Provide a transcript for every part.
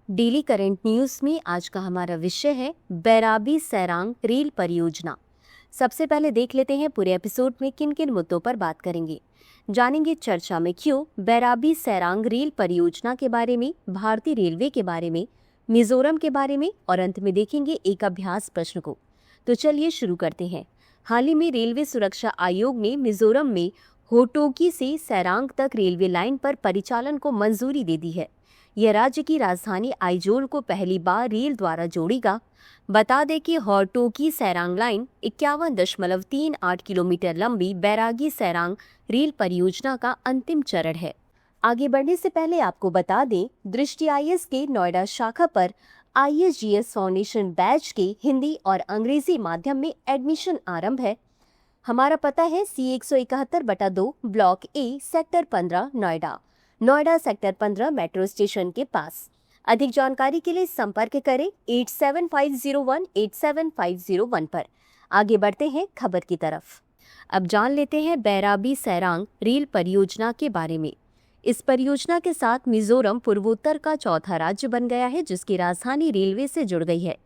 Daily current news में आज का हमारा विषय है बैराबी सैरांग रेल परियोजना। सबसे पहले देख लेते हैं पूरे एपिसोड में किन किन मुद्दों पर बात करेंगे। जानेंगे चर्चा में क्यों, बैराबी सैरांग रेल परियोजना के बारे में, भारतीय रेलवे के बारे में, मिजोरम के बारे में और अंत में देखेंगे एक अभ्यास प्रश्न को। तो चलिए शुरू करते हैं। हाल ही में रेलवे सुरक्षा आयोग ने मिजोरम में होटोगी से सैरांग तक रेलवे लाइन पर परिचालन को मंजूरी दे दी है। यह राज्य की राजधानी आइजोल को पहली बार रेल द्वारा जोड़ेगा। बता दें कि होटोगी सैरांग लाइन 51.38 किलोमीटर लंबी बैरागी सैरांग रेल परियोजना का अंतिम चरण है। आगे बढ़ने से पहले आपको बता दें, दृष्टि IAS के नोएडा शाखा पर ISGS फाउंडेशन बैच के हिंदी और अंग्रेजी माध्यम में एडमिशन आरंभ है। हमारा पता है C171/2 block A sector 15 Noida sector 15 metro station के पास। अधिक जानकारी के लिए संपर्क करें 8750187501 पर। आगे बढ़ते हैं खबर की तरफ। अब जान लेते हैं बैराबी सैरांग रेल परियोजना के बारे में। इस परियोजना के साथ मिजोरम पूर्वोत्तर का चौथा राज्य बन गया है, जिसकी राजधानी रेलवे से जुड़ गई है।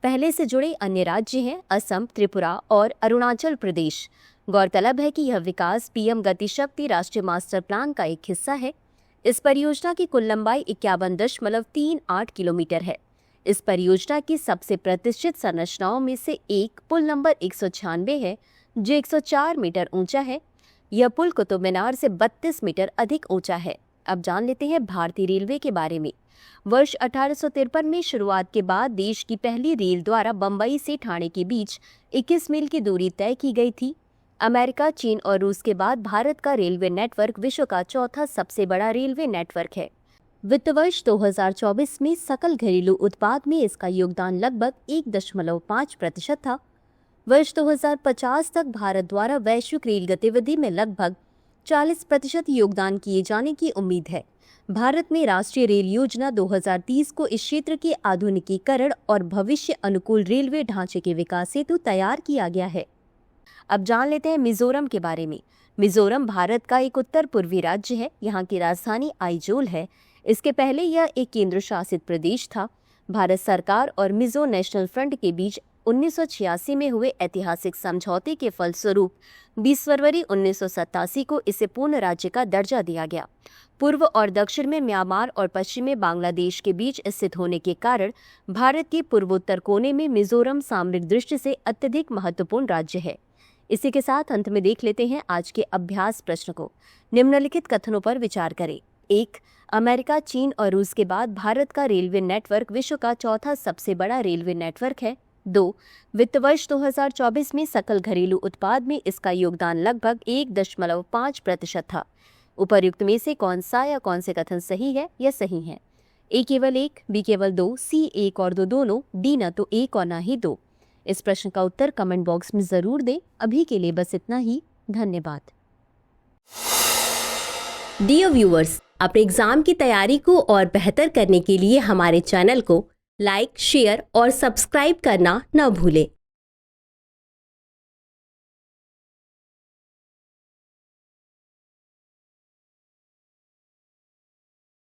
पहले से जुड़े अन्य राज्य हैं असम, त्रिपुरा और अरुणाचल प्रदेश। गौरतलब है कि यह विकास PM गति शक्ति राष्ट्रीय मास्टर प्लान का एक हिस्सा है। इस परियोजना की कुल लंबाई 51.38 किलोमीटर है। इस परियोजना की सबसे प्रतिष्ठित संरचनाओं में से एक पुल नंबर 196 है, जो 104 मीटर ऊंचा है। यह पुल कुतुब मीनार से 32 मीटर अधिक ऊंचा है। अब जान लेते हैं भारतीय रेलवे के बारे में। वर्ष 1853 में शुरुआत के बाद देश की पहली रेल द्वारा बम्बई से ठाणे के बीच 21 मील की दूरी तय की गई थी। अमेरिका, चीन और रूस के बाद भारत का रेलवे नेटवर्क विश्व का चौथा सबसे बड़ा रेलवे नेटवर्क है। वित्त वर्ष 2024 में सकल घरेलू उत्पाद में इसका योगदान लगभग 1.5% था। वर्ष 2050 तक भारत द्वारा वैश्विक रेल गतिविधि में लगभग 40% योगदान किए जाने की उम्मीद है। भारत में राष्ट्रीय रेल योजना 2030 को इस क्षेत्र के आधुनिकीकरण और भविष्य अनुकूल रेलवे ढांचे के विकास हेतु तैयार किया गया है। अब जान लेते हैं मिजोरम के बारे में। मिजोरम भारत का एक उत्तर पूर्वी राज्य है। यहाँ की राजधानी आइजोल है। इसके पहले यह एक केंद्र शासित प्रदेश था। भारत सरकार और मिजो नेशनल फ्रंट के बीच 1986 में हुए ऐतिहासिक समझौते के फलस्वरूप 20 फरवरी 1987 को इसे पूर्ण राज्य का दर्जा दिया गया। पूर्व और दक्षिण में म्यांमार और पश्चिम में बांग्लादेश के बीच स्थित होने के कारण भारत के पूर्वोत्तर कोने में मिजोरम सामरिक दृष्टि से अत्यधिक महत्वपूर्ण राज्य है। इसी के साथ अंत में देख लेते हैं आज के अभ्यास प्रश्न को। निम्नलिखित कथनों पर विचार करें। 1. अमेरिका, चीन और रूस के बाद भारत का रेलवे नेटवर्क विश्व का चौथा सबसे बड़ा रेलवे नेटवर्क है। 2. वित्त वर्ष 2024 में सकल घरेलू उत्पाद में इसका योगदान लगभग 1.5% था। उपर्युक्त में से कौन सा या कौन से कथन सही है या सही है? A केवल 1, B केवल 2, C 1 और 2 दोनों, D न तो 1 और न ही 2। इस प्रश्न का उत्तर कमेंट बॉक्स में जरूर दें। अभी के लिए बस इतना ही। धन्यवाद। डियर व्यूअर्स, अपने एग्जाम की तैयारी को और बेहतर करने के लिए हमारे चैनल को लाइक, शेयर और सब्सक्राइब करना न भूलें।